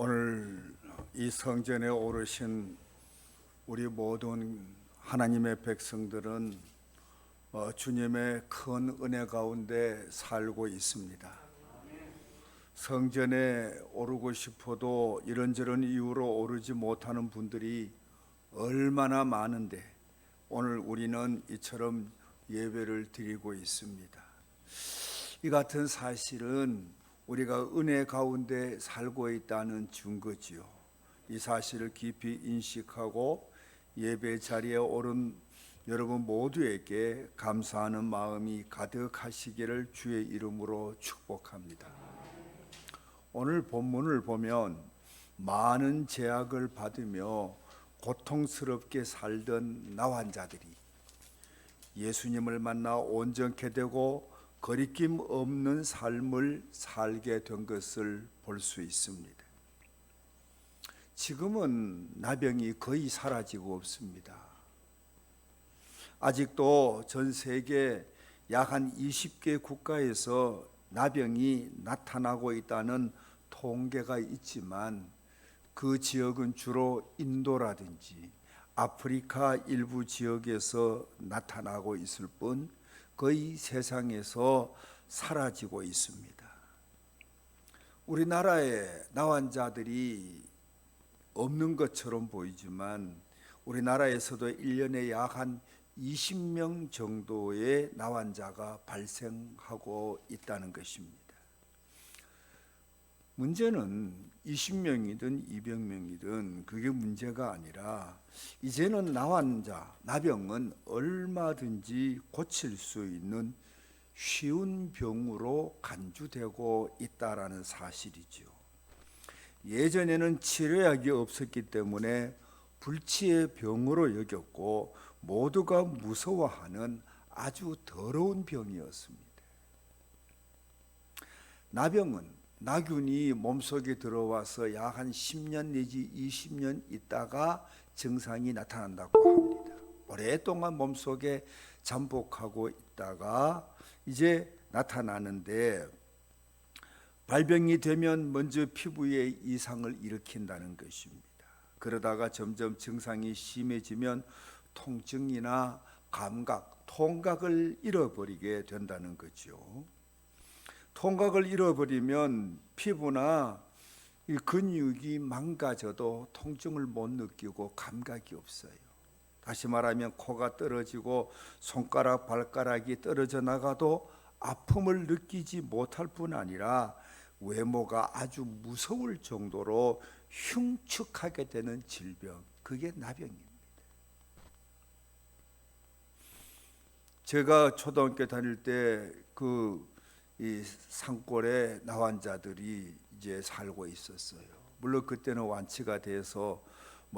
오늘 이 성전에 오르신 우리 모든 하나님의 백성들은 주님의 큰 은혜 가운데 살고 있습니다. 성전에 오르고 싶어도 이런저런 이유로 오르지 못하는 분들이 얼마나 많은데 오늘 우리는 이처럼 예배를 드리고 있습니다. 이 같은 사실은 우리가 은혜 가운데 살고 있다는 증거지요. 이 사실을 깊이 인식하고 예배 자리에 오른 여러분 모두에게 감사하는 마음이 가득하시기를 주의 이름으로 축복합니다. 오늘 본문을 보면 많은 제약을 받으며 고통스럽게 살던 나환자들이 예수님을 만나 온전케 되고 거리낌 없는 삶을 살게 된 것을 볼 수 있습니다. 지금은 나병이 거의 사라지고 없습니다. 아직도 전 세계 약 한 20개 국가에서 나병이 나타나고 있다는 통계가 있지만 그 지역은 주로 인도라든지 아프리카 일부 지역에서 나타나고 있을 뿐 거의 세상에서 사라지고 있습니다. 우리나라에 나환자들이 없는 것처럼 보이지만 우리나라에서도 1년에 약 한 20명 정도의 나환자가 발생하고 있다는 것입니다. 문제는 20명이든 200명이든 그게 문제가 아니라 이제는 나환자, 나병은 얼마든지 고칠 수 있는 쉬운 병으로 간주되고 있다라는 사실이죠. 예전에는 치료약이 없었기 때문에 불치의 병으로 여겼고 모두가 무서워하는 아주 더러운 병이었습니다. 나병은 나균이 몸속에 들어와서 약 한 10년 내지 20년 있다가 증상이 나타난다고 합니다. 오랫동안 몸속에 잠복하고 있다가 이제 나타나는데 발병이 되면 먼저 피부에 이상을 일으킨다는 것입니다. 그러다가 점점 증상이 심해지면 통증이나 감각, 통각을 잃어버리게 된다는 거죠. 통각을 잃어버리면 피부나 이 근육이 망가져도 통증을 못 느끼고 감각이 없어요. 다시 말하면 코가 떨어지고 손가락, 발가락이 떨어져 나가도 아픔을 느끼지 못할 뿐 아니라 외모가 아주 무서울 정도로 흉측하게 되는 질병, 그게 나병입니다. 제가 초등학교 다닐 때 이 산골에 나환자들이 이제 살고 있었어요. 물론 그때는 완치가 돼서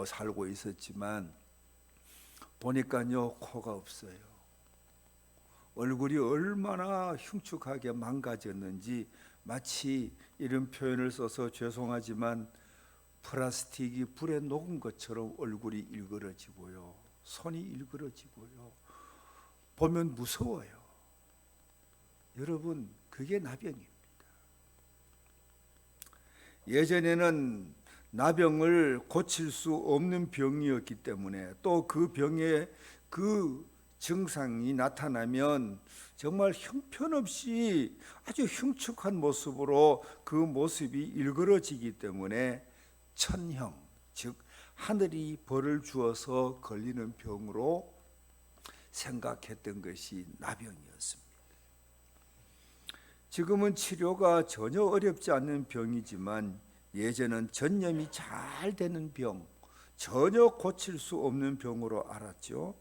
살고 있었지만 보니까요, 코가 없어요. 얼굴이 얼마나 흉측하게 망가졌는지 마치 이런 표현을 써서 죄송하지만 플라스틱이 불에 녹은 것처럼 얼굴이 일그러지고요, 손이 일그러지고요. 보면 무서워요. 여러분, 그게 나병입니다. 예전에는 나병을 고칠 수 없는 병이었기 때문에 또 그 병의 그 증상이 나타나면 정말 형편없이 아주 흉측한 모습으로 그 모습이 일그러지기 때문에 천형, 즉 하늘이 벌을 주어서 걸리는 병으로 생각했던 것이 나병이었습니다. 지금은 치료가 전혀 어렵지 않은 병이지만 예전은 전염이 잘 되는 병, 전혀 고칠 수 없는 병으로 알았죠.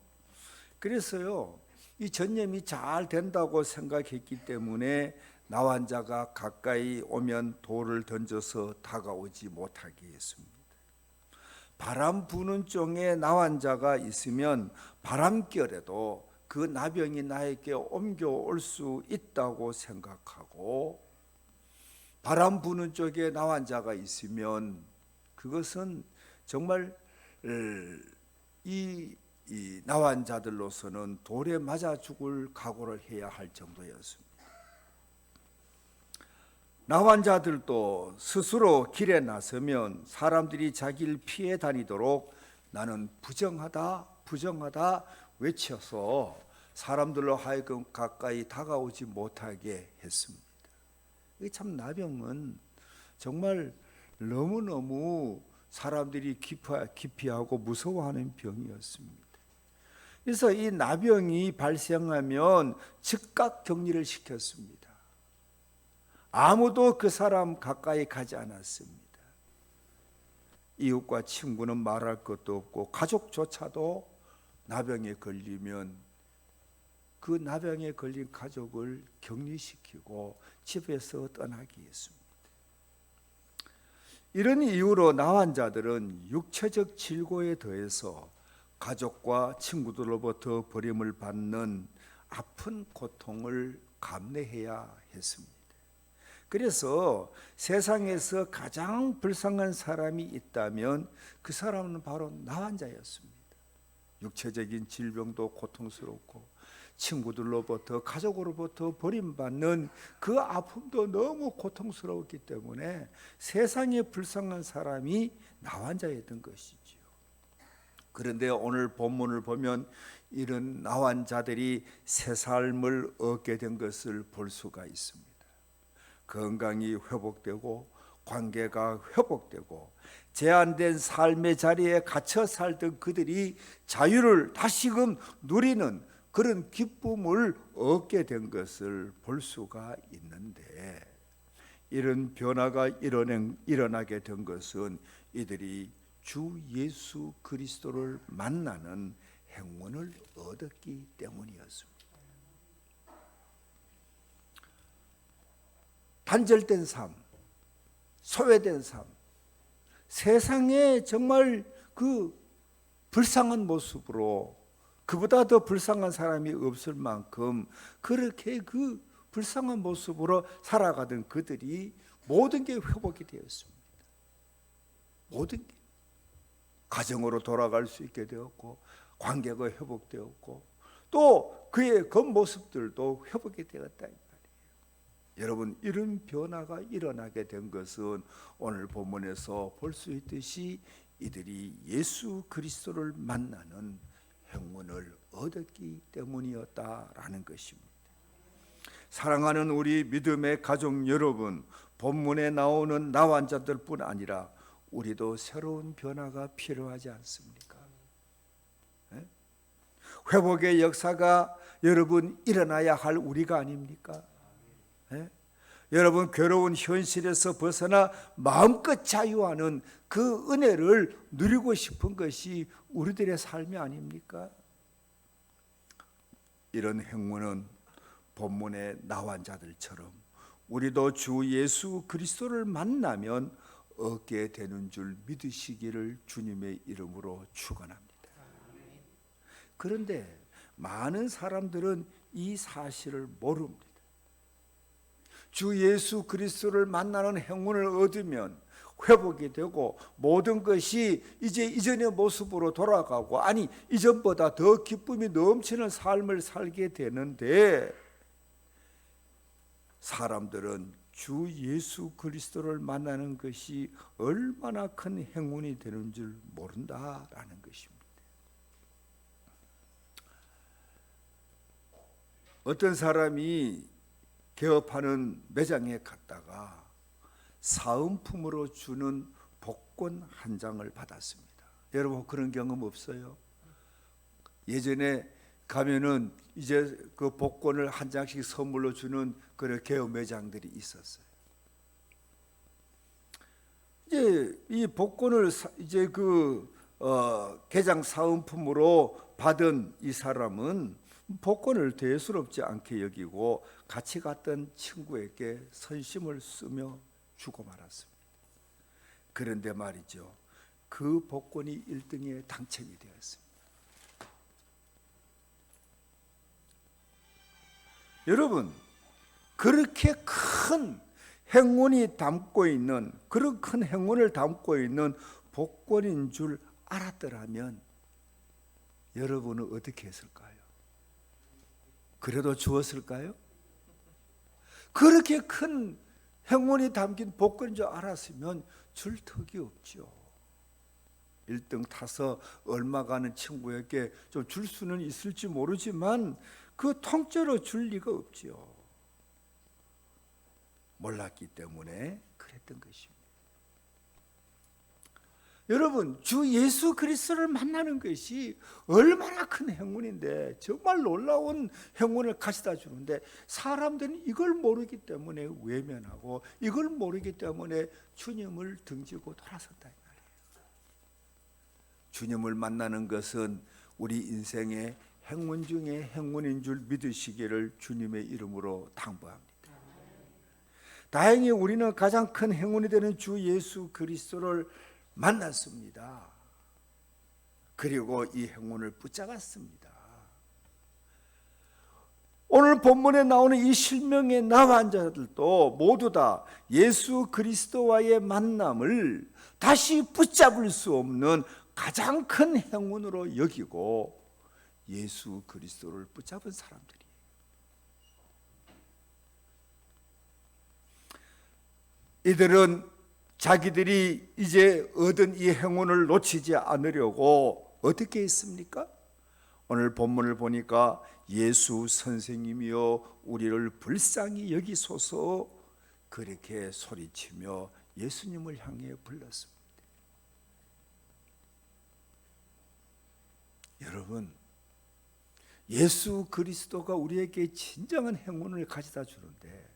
그래서요, 이 전염이 잘 된다고 생각했기 때문에 나환자가 가까이 오면 돌을 던져서 다가오지 못하게 했습니다. 바람 부는 쪽에 나환자가 있으면 바람결에도 그 나병이 나에게 옮겨올 수 있다고 생각하고, 바람 부는 쪽에 나환자가 있으면 그것은 정말 이 나환자들로서는 돌에 맞아 죽을 각오를 해야 할 정도였습니다. 나환 자들도 스스로 길에 나서면 사람들이 자기를 피해 다니도록 나는 부정하다 부정하다 외쳐서 사람들로 하여금 가까이 다가오지 못하게 했습니다. 이 참 나병은 정말 너무너무 사람들이 기피하고 무서워하는 병이었습니다. 그래서 이 나병이 발생하면 즉각 격리를 시켰습니다. 아무도 그 사람 가까이 가지 않았습니다. 이웃과 친구는 말할 것도 없고 가족조차도 나병에 걸리면 그 나병에 걸린 가족을 격리시키고 집에서 떠나게 했습니다. 이런 이유로 나환자들은 육체적 질고에 더해서 가족과 친구들로부터 버림을 받는 아픈 고통을 감내해야 했습니다. 그래서 세상에서 가장 불쌍한 사람이 있다면 그 사람은 바로 나환자였습니다. 육체적인 질병도 고통스럽고 친구들로부터 가족으로부터 버림받는 그 아픔도 너무 고통스러웠기 때문에 세상에 불쌍한 사람이 나환자였던 것이지요. 그런데 오늘 본문을 보면 이런 나환자들이 새 삶을 얻게 된 것을 볼 수가 있습니다. 건강이 회복되고 관계가 회복되고 제한된 삶의 자리에 갇혀 살던 그들이 자유를 다시금 누리는 그런 기쁨을 얻게 된 것을 볼 수가 있는데, 이런 변화가 일어나게 된 것은 이들이 주 예수 그리스도를 만나는 행운을 얻었기 때문이었습니다. 단절된 삶, 소외된 삶, 세상에 정말 그 불쌍한 모습으로 그보다 더 불쌍한 사람이 없을 만큼 그렇게 그 불쌍한 모습으로 살아가던 그들이 모든 게 회복이 되었습니다. 모든 게 가정으로 돌아갈 수 있게 되었고 관계가 회복되었고 또 그의 겉모습들도 회복이 되었다. 여러분, 이런 변화가 일어나게 된 것은 오늘 본문에서 볼 수 있듯이 이들이 예수 그리스도를 만나는 행운을 얻었기 때문이었다라는 것입니다. 사랑하는 우리 믿음의 가족 여러분, 본문에 나오는 나환자들뿐 아니라 우리도 새로운 변화가 필요하지 않습니까? 회복의 역사가 여러분 일어나야 할 우리가 아닙니까? 여러분, 괴로운 현실에서 벗어나 마음껏 자유하는 그 은혜를 누리고 싶은 것이 우리들의 삶이 아닙니까? 이런 행운은 본문의 나환자들처럼 우리도 주 예수 그리스도를 만나면 얻게 되는 줄 믿으시기를 주님의 이름으로 축원합니다. 그런데 많은 사람들은 이 사실을 모릅니다. 주 예수 그리스도를 만나는 행운을 얻으면 회복이 되고 모든 것이 이제 이전의 모습으로 돌아가고, 아니 이전보다 더 기쁨이 넘치는 삶을 살게 되는데, 사람들은 주 예수 그리스도를 만나는 것이 얼마나 큰 행운이 되는 줄 모른다라는 것입니다. 어떤 사람이 개업하는 매장에 갔다가 사은품으로 주는 복권 한 장을 받았습니다. 여러분, 그런 경험 없어요? 예전에 가면은 이제 그 복권을 한 장씩 선물로 주는 그런 개업 매장들이 있었어요. 이제 이 복권을 이제 그 개장 사은품으로 받은 이 사람은 복권을 대수롭지 않게 여기고 같이 갔던 친구에게 선심을 쓰며 주고 말았습니다. 그런데 말이죠, 그 복권이 1등에 당첨이 되었습니다. 여러분, 그렇게 큰 행운이 담고 있는, 그런 큰 행운을 담고 있는 복권인 줄 알았더라면 여러분은 어떻게 했을까요? 그래도 주었을까요? 그렇게 큰 행운이 담긴 복권인 줄 알았으면 줄 턱이 없죠. 1등 타서 얼마 가는 친구에게 좀 줄 수는 있을지 모르지만 그 통째로 줄 리가 없지요. 몰랐기 때문에 그랬던 것입니다. 여러분, 주 예수 그리스도를 만나는 것이 얼마나 큰 행운인데, 정말 놀라운 행운을 가져다 주는데, 사람들은 이걸 모르기 때문에 외면하고 이걸 모르기 때문에 주님을 등지고 돌아섰다 이 말이에요. 주님을 만나는 것은 우리 인생의 행운 중에 행운인 줄 믿으시기를 주님의 이름으로 당부합니다. 다행히 우리는 가장 큰 행운이 되는 주 예수 그리스도를 만났습니다. 그리고 이 행운을 붙잡았습니다. 오늘 본문에 나오는 이 실명의 나환자들도 모두 다 예수 그리스도와의 만남을 다시 붙잡을 수 없는 가장 큰 행운으로 여기고 예수 그리스도를 붙잡은 사람들이에요. 이들은 자기들이 이제 얻은 이 행운을 놓치지 않으려고 어떻게 했습니까? 오늘 본문을 보니까 예수 선생님이여 우리를 불쌍히 여기소서 그렇게 소리치며 예수님을 향해 불렀습니다. 여러분, 예수 그리스도가 우리에게 진정한 행운을 가져다 주는데,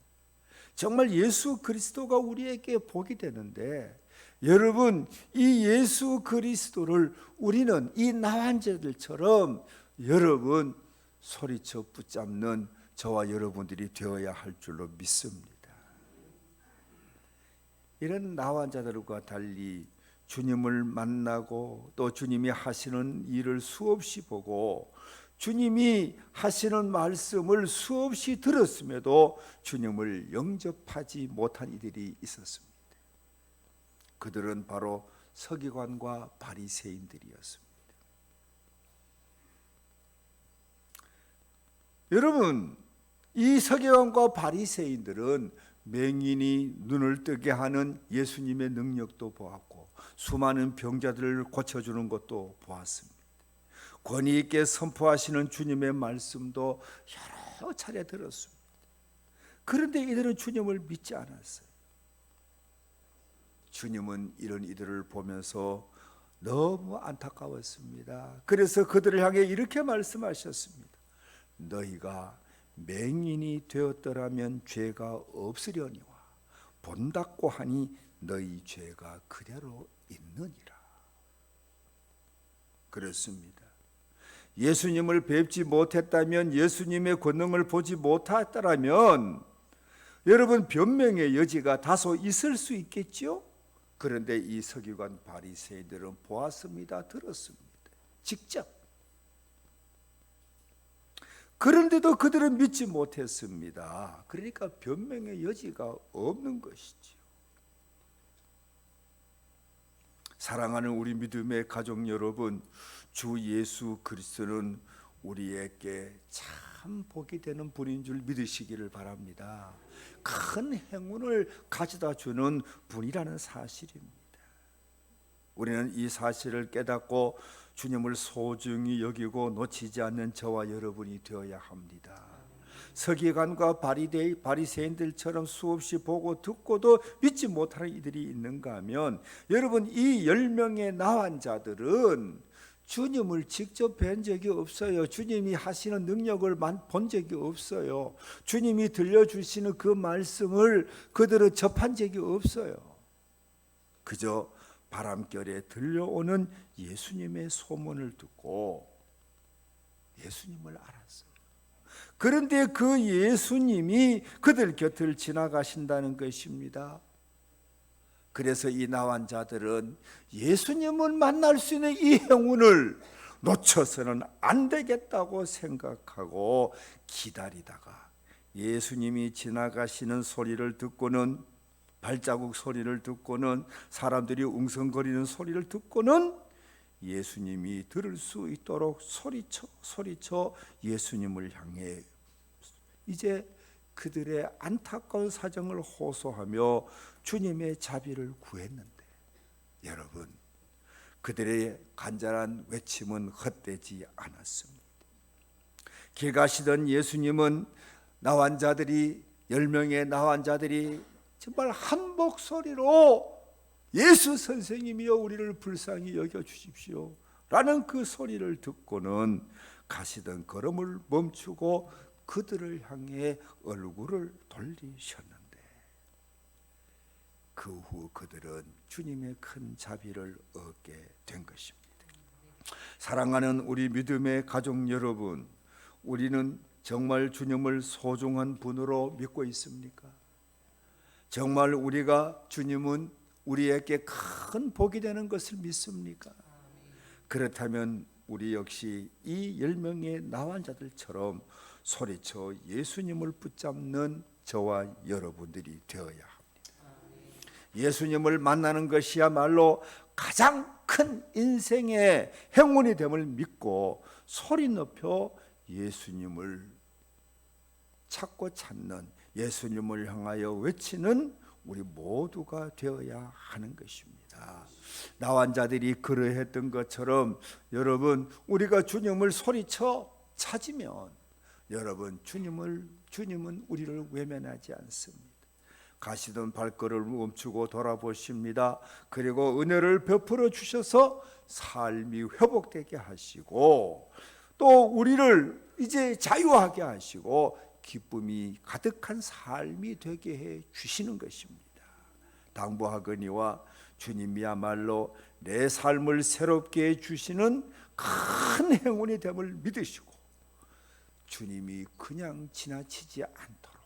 정말 예수 그리스도가 우리에게 복이 되는데, 여러분, 이 예수 그리스도를 우리는 이 나환자들처럼 여러분 소리쳐 붙잡는 저와 여러분들이 되어야 할 줄로 믿습니다. 이런 나환자들과 달리 주님을 만나고 또 주님이 하시는 일을 수없이 보고 주님이 하시는 말씀을 수없이 들었음에도 주님을 영접하지 못한 이들이 있었습니다. 그들은 바로 서기관과 바리새인들이었습니다. 여러분, 이 서기관과 바리새인들은 맹인이 눈을 뜨게 하는 예수님의 능력도 보았고 수많은 병자들을 고쳐주는 것도 보았습니다. 권위 있게 선포하시는 주님의 말씀도 여러 차례 들었습니다. 그런데 이들은 주님을 믿지 않았어요. 주님은 이런 이들을 보면서 너무 안타까웠습니다. 그래서 그들을 향해 이렇게 말씀하셨습니다. 너희가 맹인이 되었더라면 죄가 없으려니와 본다고 하니 너희 죄가 그대로 있느니라. 그렇습니다. 예수님을 뵙지 못했다면, 예수님의 권능을 보지 못했다면 여러분 변명의 여지가 다소 있을 수 있겠죠. 그런데 이 서기관 바리새인들은 보았습니다. 들었습니다. 직접. 그런데도 그들은 믿지 못했습니다. 그러니까 변명의 여지가 없는 것이지요. 사랑하는 우리 믿음의 가족 여러분, 주 예수 그리스도는 우리에게 참 복이 되는 분인 줄 믿으시기를 바랍니다. 큰 행운을 가져다 주는 분이라는 사실입니다. 우리는 이 사실을 깨닫고 주님을 소중히 여기고 놓치지 않는 저와 여러분이 되어야 합니다. 서기관과 바리새인들처럼 수없이 보고 듣고도 믿지 못하는 이들이 있는가 하면, 여러분, 이 10명의 나환 자들은 주님을 직접 뵌 적이 없어요. 주님이 하시는 능력을 본 적이 없어요. 주님이 들려주시는 그 말씀을 그들은 접한 적이 없어요. 그저 바람결에 들려오는 예수님의 소문을 듣고 예수님을 알았어요. 그런데 그 예수님이 그들 곁을 지나가신다는 것입니다. 그래서 이 나환 자들은 예수님을 만날 수 있는 이 행운을 놓쳐서는 안 되겠다고 생각하고 기다리다가 예수님이 지나가시는 소리를 듣고는, 발자국 소리를 듣고는, 사람들이 웅성거리는 소리를 듣고는 예수님이 들을 수 있도록 소리쳐 예수님을 향해 이제 그들의 안타까운 사정을 호소하며 주님의 자비를 구했는데, 여러분, 그들의 간절한 외침은 헛되지 않았습니다. 길 가시던 예수님은 나환 자들이 10명의 나환 자들이 정말 한 목소리로 예수 선생님이여 우리를 불쌍히 여겨 주십시오 라는 그 소리를 듣고는 가시던 걸음을 멈추고 그들을 향해 얼굴을 돌리셨는데, 그 후 그들은 주님의 큰 자비를 얻게 된 것입니다. 사랑하는 우리 믿음의 가족 여러분, 우리는 정말 주님을 소중한 분으로 믿고 있습니까? 정말 우리가 주님은 우리에게 큰 복이 되는 것을 믿습니까? 그렇다면 우리 역시 이 10명의 나환 자들처럼 소리쳐 예수님을 붙잡는 저와 여러분들이 되어야 합니다. 예수님을 만나는 것이야말로 가장 큰 인생의 행운이 됨을 믿고 소리 높여 예수님을 찾고 찾는, 예수님을 향하여 외치는 우리 모두가 되어야 하는 것입니다. 나환 자들이 그러했던 것처럼 여러분, 우리가 주님을 소리쳐 찾으면 여러분, 주님은 우리를 외면하지 않습니다. 가시던 발걸음을 멈추고 돌아보십니다. 그리고 은혜를 베풀어 주셔서 삶이 회복되게 하시고 또 우리를 이제 자유하게 하시고 기쁨이 가득한 삶이 되게 해 주시는 것입니다. 당부하거니와 주님이야말로 내 삶을 새롭게 해 주시는 큰 행운이 됨을 믿으시고, 주님이 그냥 지나치지 않도록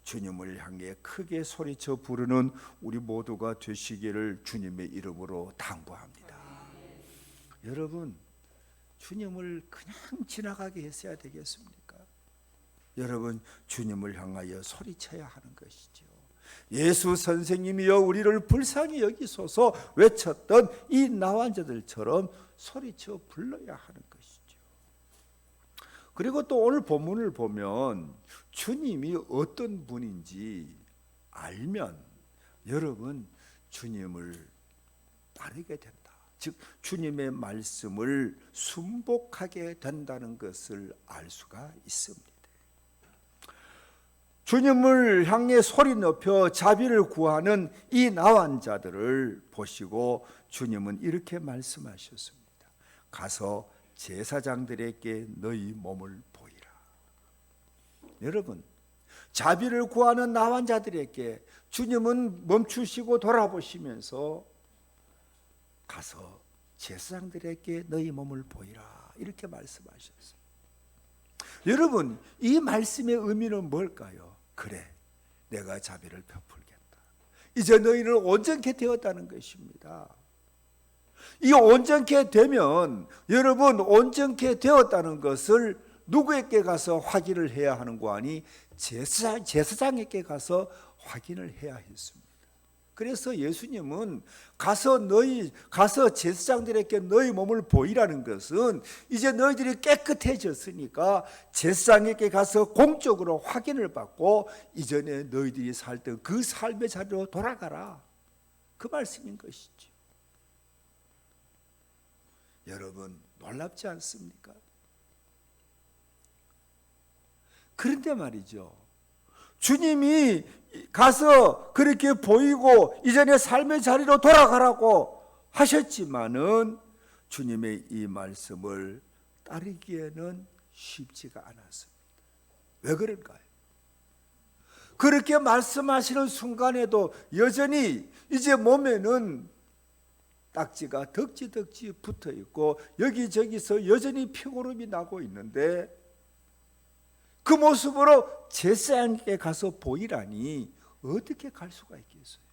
주님을 향해 크게 소리쳐 부르는 우리 모두가 되시기를 주님의 이름으로 당부합니다. 여러분, 주님을 그냥 지나가게 했어야 되겠습니까? 여러분, 주님을 향하여 소리쳐야 하는 것이죠. 예수 선생님이여 우리를 불쌍히 여기소서 외쳤던 이 나환 자들처럼 소리쳐 불러야 하는 것이죠. 그리고 또 오늘 본문을 보면 주님이 어떤 분인지 알면 여러분, 주님을 따르게 된다. 즉 주님의 말씀을 순복하게 된다는 것을 알 수가 있습니다. 주님을 향해 소리 높여 자비를 구하는 이 나환 자들을 보시고 주님은 이렇게 말씀하셨습니다. 가서 제사장들에게 너희 몸을 보이라. 여러분, 자비를 구하는 나환 자들에게 주님은 멈추시고 돌아보시면서 가서 제사장들에게 너희 몸을 보이라 이렇게 말씀하셨어요. 여러분, 이 말씀의 의미는 뭘까요? 그래, 내가 자비를 베풀겠다. 이제 너희는 온전케 되었다는 것입니다. 이 온전케 되면 여러분, 온전케 되었다는 것을 누구에게 가서 확인을 해야 하는 거 아니? 제사장에게 가서 확인을 해야 했습니다. 그래서 예수님은 가서 제사장들에게 너희 몸을 보이라는 것은 이제 너희들이 깨끗해졌으니까 제사장에게 가서 공적으로 확인을 받고 이전에 너희들이 살던 그 삶의 자리로 돌아가라, 그 말씀인 것이죠. 여러분, 놀랍지 않습니까? 그런데 말이죠, 주님이 가서 그렇게 보이고 이전의 삶의 자리로 돌아가라고 하셨지만은 주님의 이 말씀을 따르기에는 쉽지가 않았습니다. 왜 그럴까요? 그렇게 말씀하시는 순간에도 여전히 이제 몸에는 딱지가 덕지덕지 붙어 있고 여기저기서 여전히 피고름이 나고 있는데 그 모습으로 제사장에게 가서 보이라니 어떻게 갈 수가 있겠어요?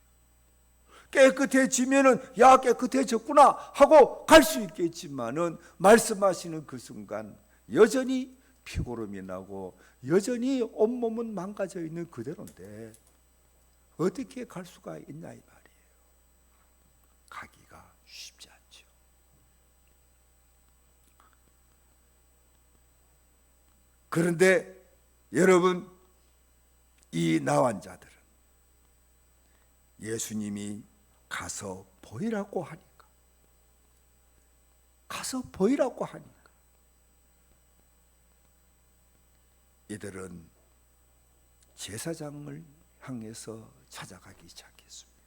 깨끗해지면은 야, 깨끗해졌구나 하고 갈 수 있겠지만은 말씀하시는 그 순간 여전히 피고름이 나고 여전히 온몸은 망가져 있는 그대로인데 어떻게 갈 수가 있냐 이 말이에요. 가기가 쉽지 않죠. 그런데 여러분, 이 나환 자들은 예수님이 가서 보이라고 하니까, 가서 보이라고 하니까 이들은 제사장을 향해서 찾아가기 시작했습니다.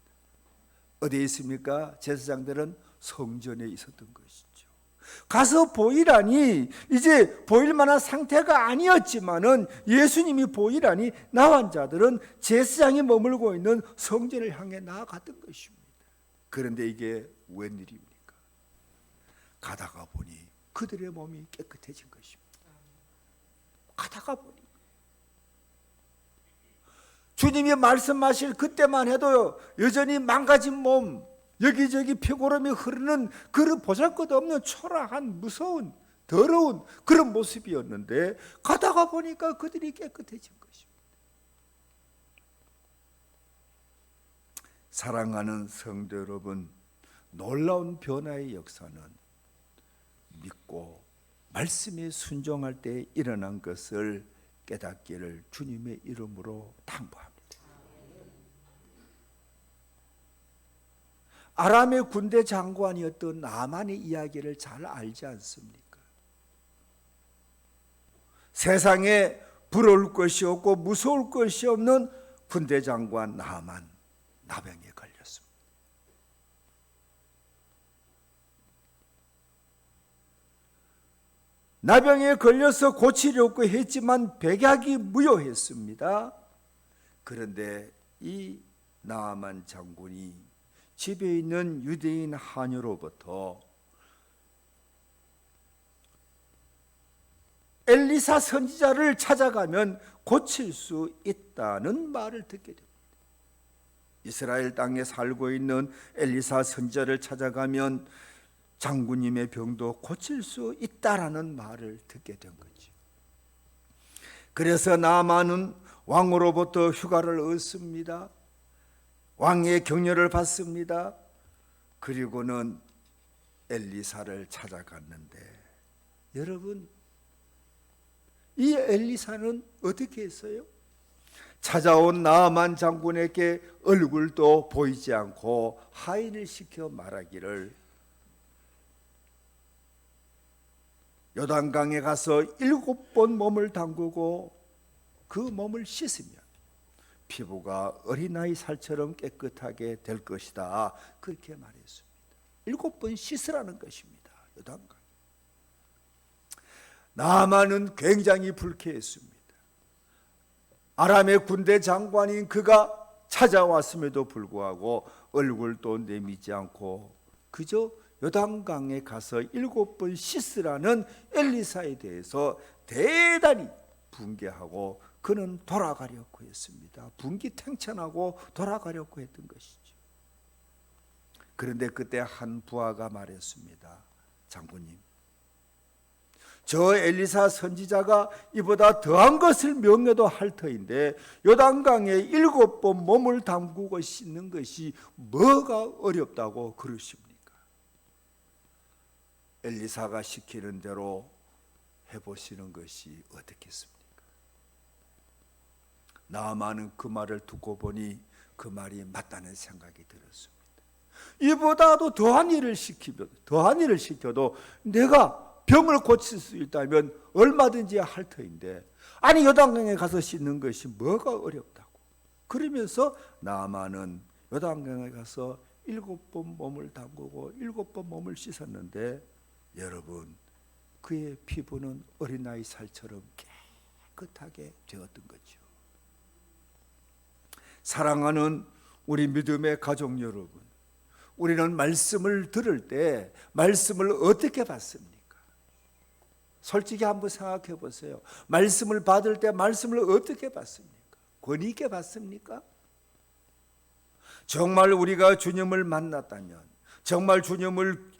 어디에 있습니까? 제사장들은 성전에 있었던 것이죠. 가서 보이라니, 이제 보일 만한 상태가 아니었지만은 예수님이 보이라니 나환 자들은 제사장이 머물고 있는 성전을 향해 나아갔던 것입니다. 그런데 이게 웬일입니까? 가다가 보니 그들의 몸이 깨끗해진 것입니다. 가다가 보니 주님이 말씀하실 그때만 해도 여전히 망가진 몸, 여기저기 피고름이 흐르는 그런 보잘것없는 초라한 무서운 더러운 그런 모습이었는데 가다가 보니까 그들이 깨끗해진 것입니다. 사랑하는 성도 여러분, 놀라운 변화의 역사는 믿고 말씀에 순종할 때 일어난 것을 깨닫기를 주님의 이름으로 당부합니다. 아람의 군대 장관이었던 나만의 이야기를 잘 알지 않습니까? 세상에 부러울 것이 없고 무서울 것이 없는 군대 장관 나만, 나병에 걸렸습니다. 나병에 걸려서 고치려고 했지만 백약이 무효했습니다. 그런데 이 나아만 장군이 집에 있는 유대인 하녀로부터 엘리사 선지자를 찾아가면 고칠 수 있다는 말을 듣게 됩니다. 이스라엘 땅에 살고 있는 엘리사 선지자를 찾아가면 장군님의 병도 고칠 수 있다라는 말을 듣게 된 거죠. 그래서 나아만은 왕으로부터 휴가를 얻습니다. 왕의 격려를 받습니다. 그리고는 엘리사를 찾아갔는데, 여러분, 이 엘리사는 어떻게 했어요? 찾아온 나아만 장군에게 얼굴도 보이지 않고 하인을 시켜 말하기를, 요단강에 가서 7번 몸을 담그고 그 몸을 씻으면 피부가 어린아이 살처럼 깨끗하게 될 것이다. 그렇게 말했습니다. 7번 씻으라는 것입니다. 요단강. 나아만은 굉장히 불쾌했습니다. 아람의 군대 장관인 그가 찾아왔음에도 불구하고 얼굴도 내미지 않고 그저 요단강에 가서 7번 씻으라는 엘리사에 대해서 대단히 분개하고 그는 돌아가려고 했습니다. 분기탱천하고 돌아가려고 했던 것이죠. 그런데 그때 한 부하가 말했습니다. 장군님, 저 엘리사 선지자가 이보다 더한 것을 명해도 할 터인데 요단강에 7번 몸을 담그고 씻는 것이 뭐가 어렵다고 그러십니까? 엘리사가 시키는 대로 해보시는 것이 어떻겠습니까? 나아만은 그 말을 듣고 보니 그 말이 맞다는 생각이 들었습니다. 이보다도 더한 일을 시켜도 내가 병을 고칠 수 있다면 얼마든지 할 터인데, 아니 요단강에 가서 씻는 것이 뭐가 어렵다고. 그러면서 나아만은 요단강에 가서 7번 몸을 담그고 7번 몸을 씻었는데, 여러분, 그의 피부는 어린아이 살처럼 깨끗하게 되었던 거죠. 사랑하는 우리 믿음의 가족 여러분, 우리는 말씀을 들을 때 말씀을 어떻게 받습니까? 솔직히 한번 생각해 보세요. 말씀을 받을 때 말씀을 어떻게 받습니까? 권위 있게 받습니까? 정말 우리가 주님을 만났다면, 정말 주님을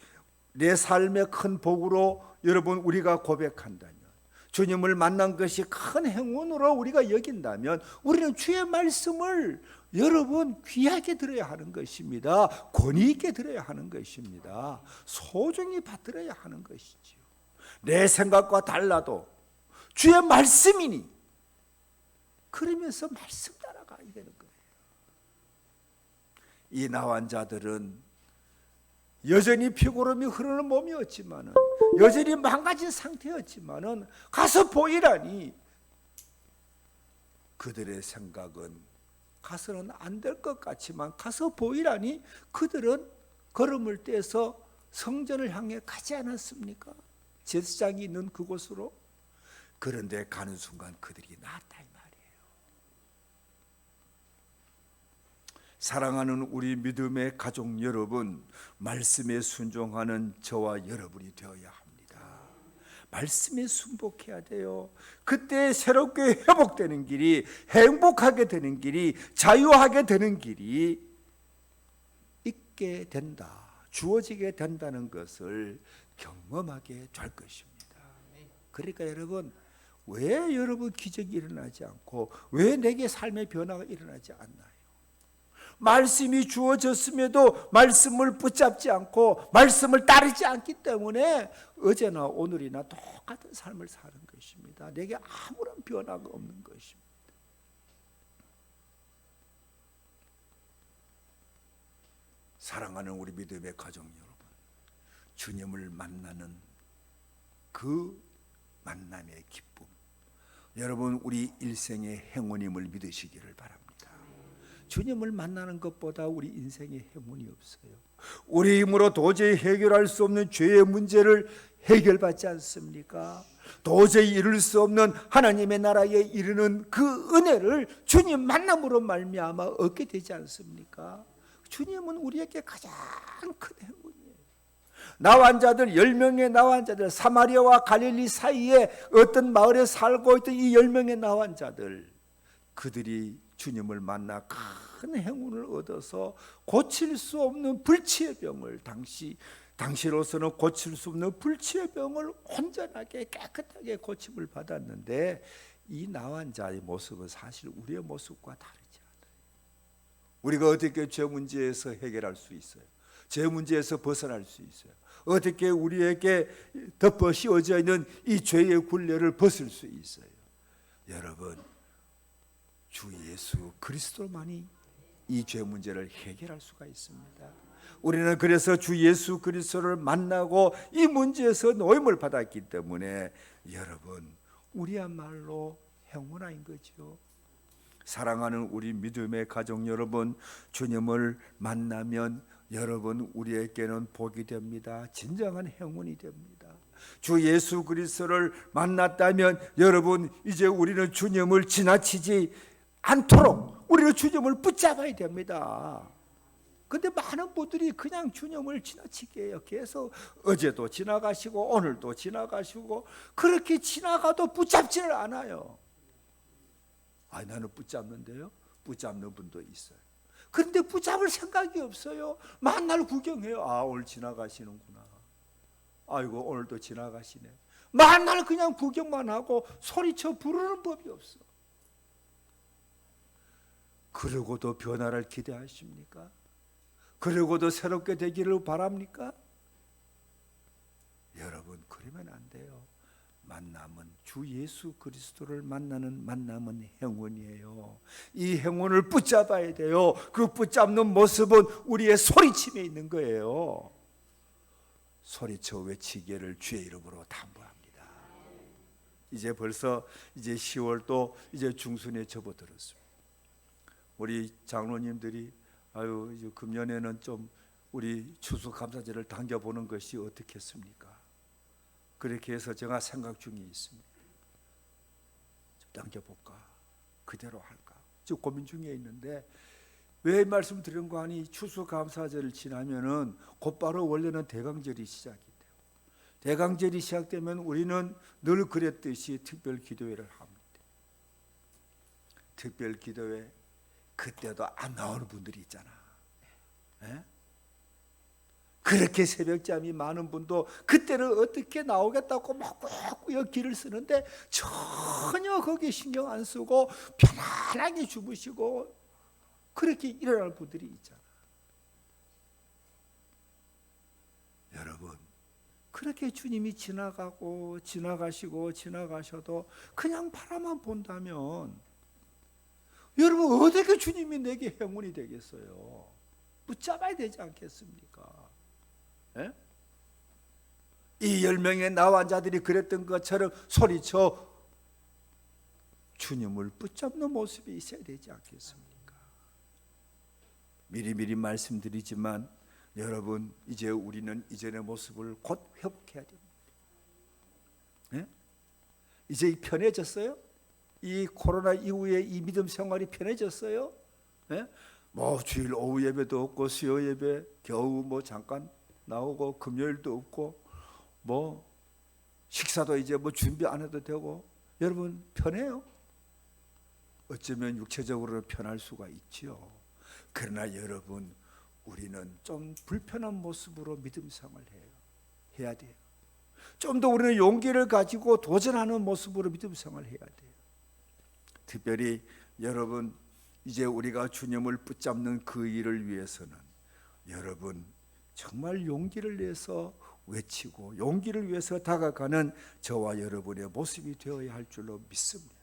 내 삶의 큰 복으로 여러분 우리가 고백한다면, 주님을 만난 것이 큰 행운으로 우리가 여긴다면 우리는 주의 말씀을 여러분 귀하게 들어야 하는 것입니다. 권위 있게 들어야 하는 것입니다. 소중히 받들어야 하는 것이지요. 내 생각과 달라도 주의 말씀이니 그러면서 말씀 따라가야 되는 거예요. 이 나환 자들은 여전히 피고름이 흐르는 몸이었지만은, 여전히 망가진 상태였지만은 가서 보이라니, 그들의 생각은 가서는 안 될 것 같지만 가서 보이라니 그들은 걸음을 떼서 성전을 향해 가지 않았습니까? 제사장이 있는 그곳으로. 그런데 가는 순간 그들이 나았다 이 말이에요. 사랑하는 우리 믿음의 가족 여러분, 말씀에 순종하는 저와 여러분이 되어야 합니다. 말씀에 순복해야 돼요. 그때 새롭게 회복되는 길이, 행복하게 되는 길이, 자유하게 되는 길이 있게 된다, 주어지게 된다는 것을 경험하게 될 것입니다. 그러니까 여러분, 왜 여러분 기적이 일어나지 않고 왜 내게 삶의 변화가 일어나지 않나요? 말씀이 주어졌음에도 말씀을 붙잡지 않고 말씀을 따르지 않기 때문에 어제나 오늘이나 똑같은 삶을 사는 것입니다. 내게 아무런 변화가 없는 것입니다. 사랑하는 우리 믿음의 가족 여러분, 주님을 만나는 그 만남의 기쁨, 여러분 우리 일생의 행운임을 믿으시기를 바랍니다. 주님을 만나는 것보다 우리 인생에 행운이 없어요. 우리 힘으로 도저히 해결할 수 없는 죄의 문제를 해결받지 않습니까? 도저히 이룰 수 없는 하나님의 나라에 이르는 그 은혜를 주님 만남으로 말미암아 얻게 되지 않습니까? 주님은 우리에게 가장 큰 행운이에요. 나환 자들, 10명의 나환 자들, 사마리아와 갈릴리 사이에 어떤 마을에 살고 있던 이 10명의 나환 자들, 그들이 주님을 만나 큰 행운을 얻어서 고칠 수 없는 불치의 병을, 당시로서는 고칠 수 없는 불치의 병을 온전하게 깨끗하게 고침을 받았는데, 이 나환 자의 모습은 사실 우리의 모습과 다르지 않아요. 우리가 어떻게 죄 문제에서 해결할 수 있어요? 죄 문제에서 벗어날 수 있어요? 어떻게 우리에게 덮어 씌워져 있는 이 죄의 굴레를 벗을 수 있어요? 여러분, 주 예수 그리스도만이 이 죄 문제를 해결할 수가 있습니다. 우리는 그래서 주 예수 그리스도를 만나고 이 문제에서 노임을 받았기 때문에 여러분, 우리야말로 행운아인 거죠. 사랑하는 우리 믿음의 가족 여러분, 주님을 만나면 여러분 우리에게는 복이 됩니다. 진정한 행운이 됩니다. 주 예수 그리스도를 만났다면 여러분, 이제 우리는 주님을 지나치지 않도록 우리는 주님을 붙잡아야 됩니다. 근데 많은 분들이 그냥 주님을 지나치게 해요. 계속 어제도 지나가시고 오늘도 지나가시고, 그렇게 지나가도 붙잡지를 않아요. 나는 붙잡는데요? 붙잡는 분도 있어요. 그런데 붙잡을 생각이 없어요. 만날 구경해요. 오늘 지나가시는구나. 아이고 오늘도 지나가시네. 만날 그냥 구경만 하고 소리쳐 부르는 법이 없어. 그러고도 변화를 기대하십니까? 그러고도 새롭게 되기를 바랍니까? 여러분, 그러면 안 돼요. 만남은, 주 예수 그리스도를 만나는 만남은 행운이에요. 이 행운을 붙잡아야 돼요. 그 붙잡는 모습은 우리의 소리침에 있는 거예요. 소리쳐 외치기를 주의 이름으로 당부합니다. 이제 벌써 이제 10월도 이제 중순에 접어들었습니다. 우리 장로님들이 이제 금년에는 좀 우리 추수감사제를 당겨보는 것이 어떻겠습니까? 그렇게 해서 제가 생각 중에 있습니다. 좀 당겨볼까? 그대로 할까? 지금 고민 중에 있는데, 왜 말씀드린 거 아니? 추수감사제를 지나면은 곧바로 원래는 대강절이 시작이 돼요. 대강절이 시작되면 우리는 늘 그랬듯이 특별기도회를 합니다. 특별기도회, 그때도 안 나오는 분들이 있잖아. 예? 그렇게 새벽잠이 많은 분도 그때는 어떻게 나오겠다고 막 꾸역꾸역 길을 쓰는데 전혀 거기에 신경 안 쓰고 편안하게 주무시고 그렇게 일어날 분들이 있잖아. 여러분, 그렇게 주님이 지나가고 지나가시고 지나가셔도 그냥 바라만 본다면 여러분 어떻게 주님이 내게 행운이 되겠어요? 붙잡아야 되지 않겠습니까? 예? 이 10명의 나환자들이 그랬던 것처럼 소리쳐 주님을 붙잡는 모습이 있어야 되지 않겠습니까? 미리미리 말씀드리지만 여러분, 이제 우리는 이전의 모습을 곧 회복해야 됩니다. 예? 이제 편해졌어요? 이 코로나 이후에 이 믿음 생활이 편해졌어요? 예? 뭐 주일 오후 예배도 없고 수요 예배 겨우 뭐 잠깐 나오고 금요일도 없고 뭐 식사도 이제 뭐 준비 안 해도 되고 여러분 편해요? 어쩌면 육체적으로 편할 수가 있지요. 그러나 여러분 우리는 좀 불편한 모습으로 믿음 생활을 해야 돼요. 좀 더 우리는 용기를 가지고 도전하는 모습으로 믿음 생활을 해야 돼요. 특별히 여러분 이제 우리가 주님을 붙잡는 그 일을 위해서는 여러분 정말 용기를 내서 외치고 용기를 위해서 다가가는 저와 여러분의 모습이 되어야 할 줄로 믿습니다.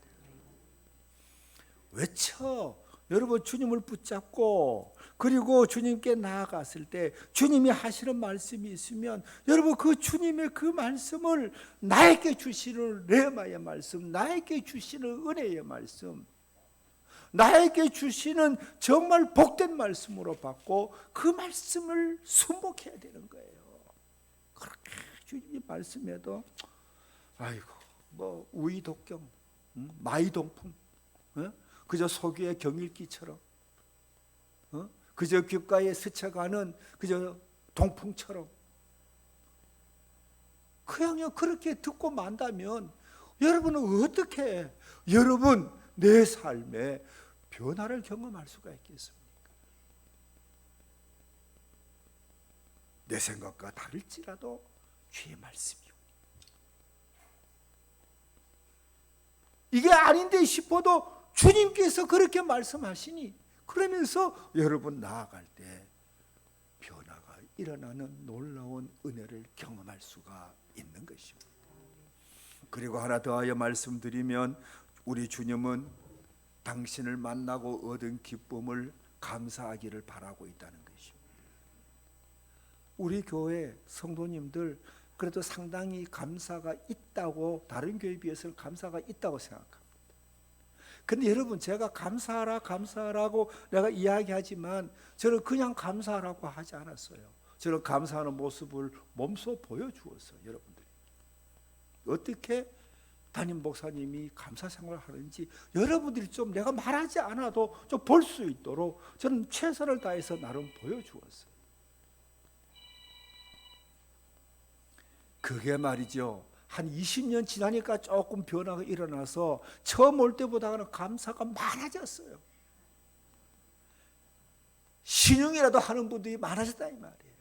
외쳐 여러분 주님을 붙잡고 그리고 주님께 나아갔을 때 주님이 하시는 말씀이 있으면 여러분 그 주님의 그 말씀을 나에게 주시는 레마의 말씀, 나에게 주시는 은혜의 말씀, 나에게 주시는 정말 복된 말씀으로 받고 그 말씀을 순복해야 되는 거예요. 그렇게 주님이 말씀해도 아이고 뭐 우이독경, 마이동풍, 그저 소귀의 경일기처럼, 그저 귓가에 스쳐가는 그저 동풍처럼 그냥 그렇게 듣고 만다면 여러분은 어떻게 여러분 내 삶에 변화를 경험할 수가 있겠습니까? 내 생각과 다를지라도 주의 말씀이요. 이게 아닌데 싶어도 주님께서 그렇게 말씀하시니 그러면서 여러분 나아갈 때 변화가 일어나는 놀라운 은혜를 경험할 수가 있는 것입니다. 그리고 하나 더하여 말씀드리면 우리 주님은 당신을 만나고 얻은 기쁨을 감사하기를 바라고 있다는 것입니다. 우리 교회 성도님들 그래도 상당히 감사가 있다고, 다른 교회에 비해서는 감사가 있다고 생각합니다. 근데 여러분 제가 감사하라고 내가 이야기하지만 저는 그냥 감사하라고 하지 않았어요. 저는 감사하는 모습을 몸소 보여주었어요. 여러분들이 어떻게 담임 목사님이 감사 생활을 하는지 여러분들이 좀 내가 말하지 않아도 좀 볼 수 있도록 저는 최선을 다해서 나름 보여주었어요. 그게 말이죠, 한 20년 지나니까 조금 변화가 일어나서 처음 올 때보다는 감사가 많아졌어요. 신용이라도 하는 분들이 많아졌다 이 말이에요.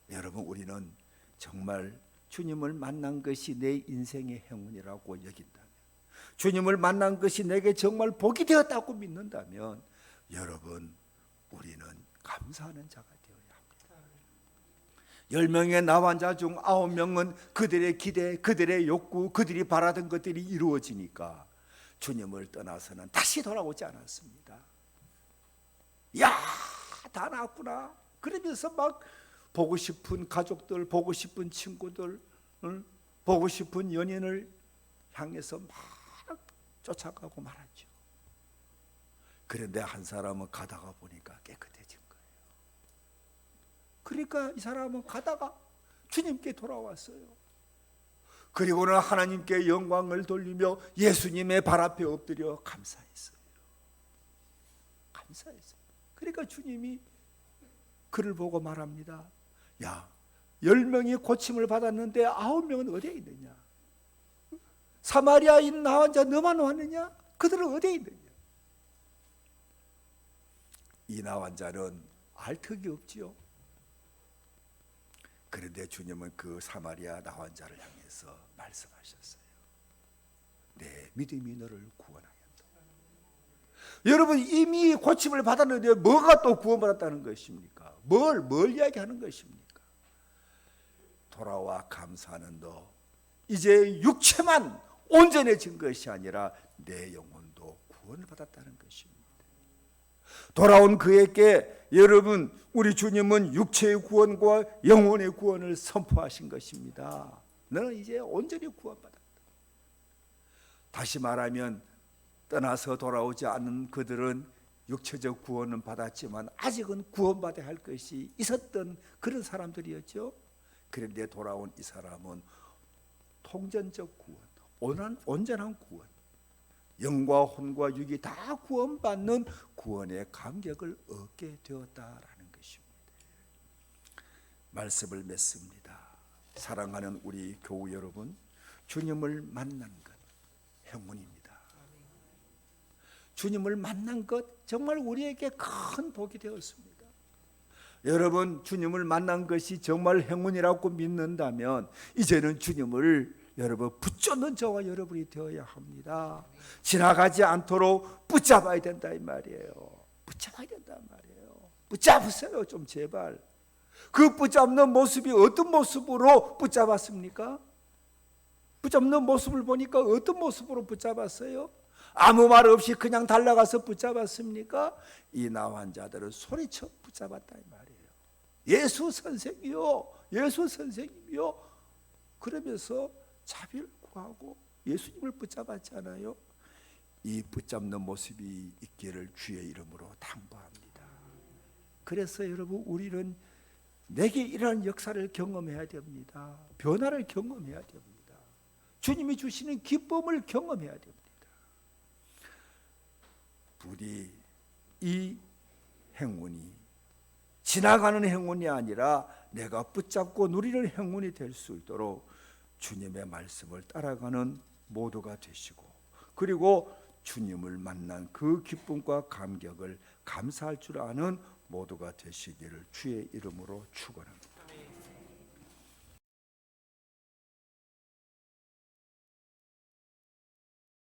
여러분 우리는 정말 주님을 만난 것이 내 인생의 행운이라고 여긴다면, 주님을 만난 것이 내게 정말 복이 되었다고 믿는다면 여러분 우리는 감사하는 자가 되어야 합니다. 10명의 나환자 중 9명은 그들의 기대, 그들의 욕구, 그들이 바라던 것들이 이루어지니까 주님을 떠나서는 다시 돌아오지 않았습니다. 야, 다 나왔구나 그러면서 막 보고 싶은 가족들, 보고 싶은 친구들, 보고 싶은 연인을 향해서 막 쫓아가고 말았죠. 그런데 한 사람은 가다가 보니까 깨끗해진 거예요. 그러니까 이 사람은 가다가 주님께 돌아왔어요. 그리고는 하나님께 영광을 돌리며 예수님의 발 앞에 엎드려 감사했어요. 감사했어요. 그러니까 주님이 그를 보고 말합니다. 야, 10명이 고침을 받았는데 9명은 어디에 있느냐? 사마리아인 나 혼자 너만 왔느냐? 그들은 어디에 있느냐? 이 나 환자는 알 턱이 없지요. 그런데 주님은 그 사마리아 나 환자를 향해서 말씀하셨어요. 내 믿음이 너를 구원하였다. 여러분 이미 고침을 받았는데 뭐가 또 구원받았다는 것입니까? 뭘 이야기하는 것입니까? 돌아와 감사하는 너, 이제 육체만 온전해진 것이 아니라 내 영혼도 구원을 받았다는 것입니다. 돌아온 그에게 여러분, 우리 주님은 육체의 구원과 영혼의 구원을 선포하신 것입니다. 너는 이제 온전히 구원받았다. 다시 말하면 떠나서 돌아오지 않은 그들은 육체적 구원은 받았지만 아직은 구원받아야 할 것이 있었던 그런 사람들이었죠. 그런데 돌아온 이 사람은 통전적 구원, 온전한 구원, 영과 혼과 육이 다 구원받는 구원의 감격을 얻게 되었다라는 것입니다. 말씀을 맺습니다. 사랑하는 우리 교우 여러분, 주님을 만난 것 행운입니다. 주님을 만난 것 정말 우리에게 큰 복이 되었습니다. 여러분, 주님을 만난 것이 정말 행운이라고 믿는다면 이제는 주님을 여러분 붙잡는 저와 여러분이 되어야 합니다. 지나가지 않도록 붙잡아야 된다 이 말이에요. 붙잡아야 된다 말이에요. 붙잡으세요 좀 제발. 그 붙잡는 모습이 어떤 모습으로 붙잡았습니까? 붙잡는 모습을 보니까 어떤 모습으로 붙잡았어요? 아무 말 없이 그냥 달려가서 붙잡았습니까? 이 나 환자들을 소리쳐 붙잡았다 이 말이에요. 예수 선생이요, 예수 선생님이요. 그러면서 자비를 구하고 예수님을 붙잡았잖아요. 이 붙잡는 모습이 있기를 주의 이름으로 당부합니다. 그래서 여러분, 우리는 내게 이러한 역사를 경험해야 됩니다. 변화를 경험해야 됩니다. 주님이 주시는 기쁨을 경험해야 됩니다. 부디 이 행운이 지나가는 행운이 아니라 내가 붙잡고 누리는 행운이 될 수 있도록 주님의 말씀을 따라가는 모두가 되시고, 그리고 주님을 만난 그 기쁨과 감격을 감사할 줄 아는 모두가 되시기를 주의 이름으로 축원합니다.